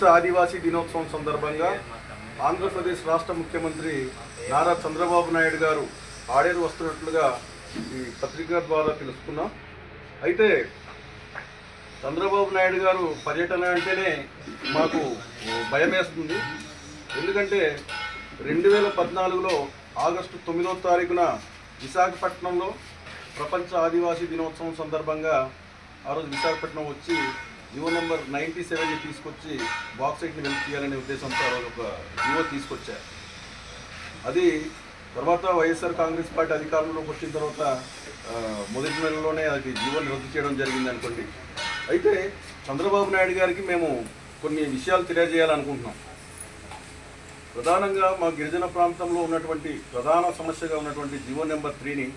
ప్రపంచ ఆదివాసీ దినోత్సవం సందర్భంగా ఆంధ్రప్రదేశ్ రాష్ట్ర ముఖ్యమంత్రి నారా చంద్రబాబు నాయుడు గారు ఆడేరు వస్తున్నట్లుగా ఈ పత్రిక ద్వారా తెలుసుకున్నాం. అయితే చంద్రబాబు నాయుడు గారు పర్యటన అంటేనే మాకు భయం వేస్తుంది. ఎందుకంటే 2014లో ఆగస్టు 9వ తారీఖున విశాఖపట్నంలో ప్రపంచ ఆదివాసీ దినోత్సవం సందర్భంగా ఆ రోజు విశాఖపట్నం వచ్చి జివో నెంబర్ 97ని తీసుకొచ్చి బాక్సైట్ని వెలికి తీయాలనే ఉద్దేశంతో ఆ రోజు ఒక జివో తీసుకొచ్చారు. అది తర్వాత వైఎస్ఆర్ కాంగ్రెస్ పార్టీ అధికారంలోకి వచ్చిన తర్వాత మొదటి నెలలోనే అది జీవోని రద్దు చేయడం జరిగింది అనుకోండి. అయితే చంద్రబాబు నాయుడు గారికి మేము కొన్ని విషయాలు తెలియజేయాలనుకుంటున్నాం. ప్రధానంగా మా గిరిజన ప్రాంతంలో ఉన్నటువంటి ప్రధాన సమస్యగా ఉన్నటువంటి జివో నెంబర్ 3ని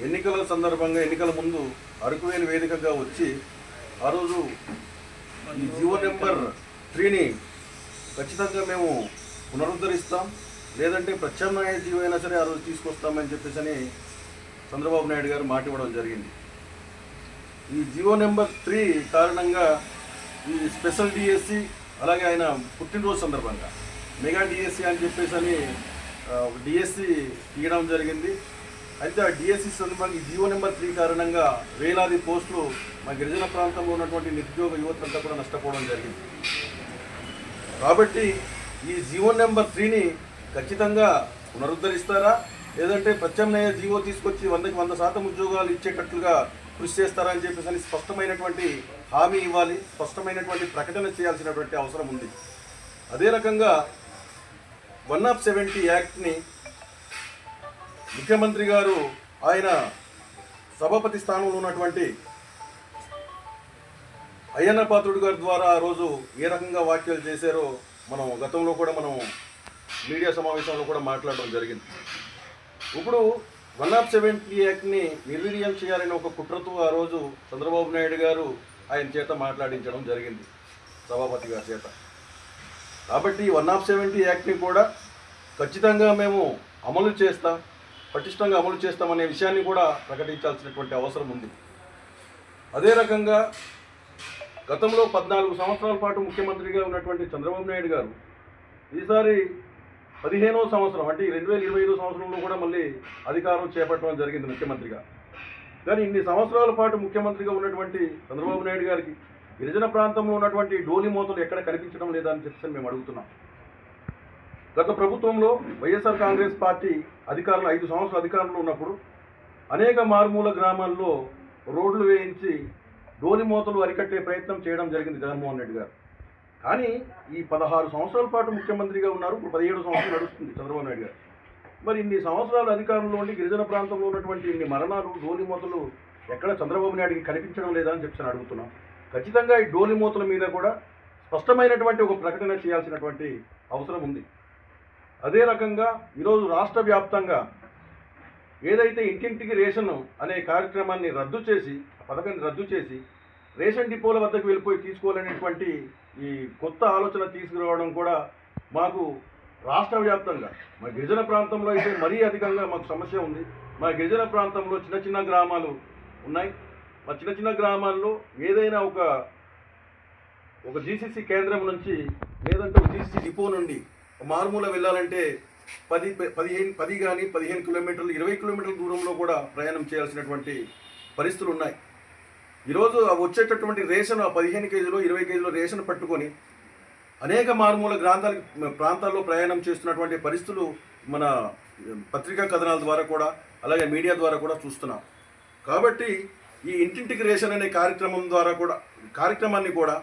ఎన్నికల సందర్భంగా ఎన్నికల ముందు అరకువేలు వేదికగా వచ్చి ఆ రోజు ఈ జివో నెంబర్ 3ని ఖచ్చితంగా మేము పునరుద్ధరిస్తాం, లేదంటే ప్రత్యామ్నాయ జీవో అయినా సరే ఆ రోజు తీసుకొస్తామని చెప్పేసి చంద్రబాబు నాయుడు గారు మాట ఇవ్వడం జరిగింది. ఈ జివో నెంబర్ 3 కారణంగా ఈ స్పెషల్ డిఎస్సి అలాగే ఆయన పుట్టినరోజు సందర్భంగా మెగా డిఎస్సి అని చెప్పేసి డిఎస్సి తీయడం జరిగింది. అయితే ఆ డిఎస్సి సందర్భంగా ఈ జివో నెంబర్ 3 కారణంగా వేలాది పోస్టులు మా గిరిజన ప్రాంతంలో ఉన్నటువంటి నిరుద్యోగ యువతంతా కూడా నష్టపోవడం జరిగింది. కాబట్టి ఈ జివో నెంబర్ 3ని ఖచ్చితంగా పునరుద్ధరిస్తారా, లేదంటే ప్రత్యామ్నాయ జీవో తీసుకొచ్చి 100కి 100% ఉద్యోగాలు ఇచ్చేటట్లుగా కృషి చేస్తారా అని చెప్పేసి స్పష్టమైనటువంటి హామీ ఇవ్వాలి, స్పష్టమైనటువంటి ప్రకటన చేయాల్సినటువంటి అవసరం ఉంది. అదే రకంగా 170 యాక్ట్ని ముఖ్యమంత్రి గారు ఆయన సభాపతి స్థానంలో ఉన్నటువంటి అయ్యన్న పాత్రుడు గారి ద్వారా ఆ రోజు ఏ రకంగా వ్యాఖ్యలు చేశారో మనం గతంలో కూడా మనం మీడియా సమావేశంలో కూడా మాట్లాడడం జరిగింది. ఇప్పుడు 170 యాక్ట్ని నిర్వీర్యం చేయాలని ఒక కుట్రతో ఆ రోజు చంద్రబాబు నాయుడు గారు ఆయన చేత మాట్లాడించడం జరిగింది, సభాపతి గారి చేత. కాబట్టి 170 యాక్ట్ని కూడా ఖచ్చితంగా మేము అమలు చేస్తాం, పటిష్టంగా అమలు చేస్తామనే విషయాన్ని కూడా ప్రకటించాల్సినటువంటి అవసరం ఉంది. అదే రకంగా గతంలో 14 సంవత్సరాల పాటు ముఖ్యమంత్రిగా ఉన్నటువంటి చంద్రబాబు నాయుడు గారు ఈసారి 15వ సంవత్సరం అంటే 2025 సంవత్సరంలో కూడా మళ్ళీ అధికారం చేపట్టడం జరిగింది ముఖ్యమంత్రిగా. కానీ ఇన్ని సంవత్సరాల పాటు ముఖ్యమంత్రిగా ఉన్నటువంటి చంద్రబాబు నాయుడు గారికి గిరిజన ప్రాంతంలో ఉన్నటువంటి డోలి మోతలు ఎక్కడ కనిపించడం లేదా అని చెప్పేసి మేము అడుగుతున్నాం. గత ప్రభుత్వంలో వైఎస్ఆర్ కాంగ్రెస్ పార్టీ అధికారులు 5 సంవత్సరాల అధికారంలో ఉన్నప్పుడు అనేక మారుమూల గ్రామాల్లో రోడ్లు వేయించి డోలి మోతలు అరికట్టే ప్రయత్నం చేయడం జరిగింది జగన్మోహన్ రెడ్డి గారు. కానీ ఈ 16 సంవత్సరాల పాటు ముఖ్యమంత్రిగా ఉన్నారు, ఇప్పుడు 17 సంవత్సరాలు నడుస్తుంది చంద్రబాబు నాయుడు గారు. మరి ఇన్ని సంవత్సరాల అధికారంలో ఉండి గిరిజన ప్రాంతంలో ఉన్నటువంటి ఇన్ని మరణాలు డోలి మోతలు ఎక్కడ చంద్రబాబు నాయుడికి కనిపించడం లేదా అని చెప్పి అడుగుతున్నాం. ఖచ్చితంగా ఈ డోలి మోతల మీద కూడా స్పష్టమైనటువంటి ఒక ప్రకటన చేయాల్సినటువంటి అవసరం ఉంది. అదే రకంగా ఈరోజు రాష్ట్ర వ్యాప్తంగా ఏదైతే ఇంటింటికి రేషన్ అనే కార్యక్రమాన్ని రద్దు చేసి, పథకాన్ని రద్దు చేసి రేషన్ డిపోల వద్దకు వెళ్ళిపోయి తీసుకోవాలనేటువంటి ఈ కొత్త ఆలోచన తీసుకురావడం కూడా మాకు రాష్ట్ర వ్యాప్తంగా మా గిరిజన ప్రాంతంలో అయితే మరీ అధికంగా మాకు సమస్య ఉంది. మా గిరిజన ప్రాంతంలో చిన్న చిన్న గ్రామాలు ఉన్నాయి. మా చిన్న చిన్న గ్రామాల్లో ఏదైనా ఒక జీసీసీ కేంద్రం నుంచి లేదంటే ఒక జీసీసీ డిపో నుండి మారుమూల వెళ్ళాలంటే 10 కానీ 15 కిలోమీటర్లు 20 కిలోమీటర్ల దూరంలో కూడా ప్రయాణం చేయాల్సినటువంటి పరిస్థితులు ఉన్నాయి. ఈరోజు వచ్చేటటువంటి రేషన్ 15 కేజీలు 20 కేజీలు రేషన్ పట్టుకొని అనేక మారుమూల ప్రాంతాల్లో ప్రయాణం చేస్తున్నటువంటి పరిస్థితులు మన పత్రికా కథనాల ద్వారా కూడా అలాగే మీడియా ద్వారా కూడా చూస్తున్నాం. కాబట్టి ఈ ఇంటింటికి రేషన్ అనే కార్యక్రమాన్ని కూడా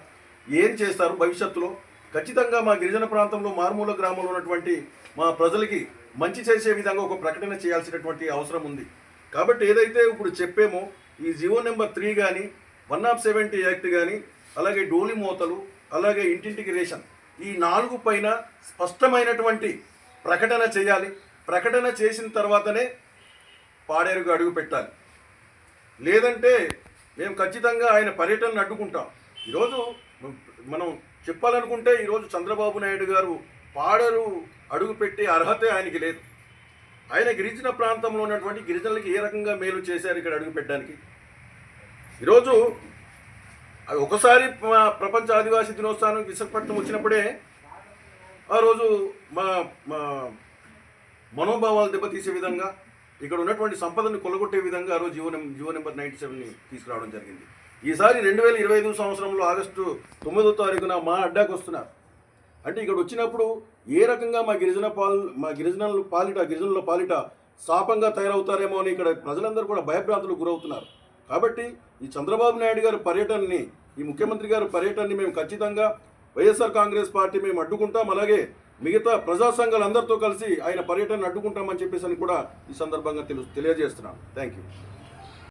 ఏం చేస్తారు భవిష్యత్తులో ఖచ్చితంగా మా గిరిజన ప్రాంతంలో మారుమూల గ్రామంలో ఉన్నటువంటి మా ప్రజలకి మంచి చేసే విధంగా ఒక ప్రకటన చేయాల్సినటువంటి అవసరం ఉంది. కాబట్టి ఏదైతే ఇప్పుడు చెప్పేమో ఈ జివో నెంబర్ 3 కానీ 170 యాక్ట్ కానీ అలాగే డోలి మోతలు అలాగే ఇంటింటికి రేషన్ ఈ 4 పైన స్పష్టమైనటువంటి ప్రకటన చేయాలి. ప్రకటన చేసిన తర్వాతనే పాడేరుగా అడుగు పెట్టాలి, లేదంటే మేము ఖచ్చితంగా ఆయన పర్యటనను అడ్డుకుంటాం. ఈరోజు మనం చెప్పాలనుకుంటే ఈరోజు చంద్రబాబు నాయుడు గారు పాడేరు అడుగుపెట్టే అర్హత ఆయనకి లేదు. ఆయన గిరిజన ప్రాంతంలో ఉన్నటువంటి గిరిజనులకి ఏ రకంగా మేలు చేశారు ఇక్కడ అడుగు పెట్టడానికి? ఈరోజు అది ఒకసారి ప్రపంచ ఆదివాసీ దినోత్సవానికి విశాఖపట్నం వచ్చినప్పుడే ఆ రోజు మా మా మనోభావాలు దెబ్బతీసే విధంగా ఇక్కడ ఉన్నటువంటి సంపదను కొలగొట్టే విధంగా ఆ రోజు జీవో నెంబర్ 97ని తీసుకురావడం జరిగింది. ఈసారి 2025 సంవత్సరంలో ఆగస్టు 9వ తారీఖున మా అడ్డాకు వస్తున్నారు. అంటే ఇక్కడ వచ్చినప్పుడు ఏ రకంగా మా గిరిజనుల పాలిట శాపంగా తయారవుతారేమో అని ఇక్కడ ప్రజలందరూ కూడా భయభ్రాంతులకు గురవుతున్నారు. కాబట్టి ఈ చంద్రబాబు నాయుడు గారి పర్యటనని, ఈ ముఖ్యమంత్రి గారి పర్యటనని మేము ఖచ్చితంగా వైఎస్ఆర్ కాంగ్రెస్ పార్టీ మేము అడ్డుకుంటాం. అలాగే మిగతా ప్రజా సంఘాలందరితో కలిసి ఆయన పర్యటనను అడ్డుకుంటామని చెప్పేసి అని కూడా ఈ సందర్భంగా తెలియజేస్తున్నాం. Thank you.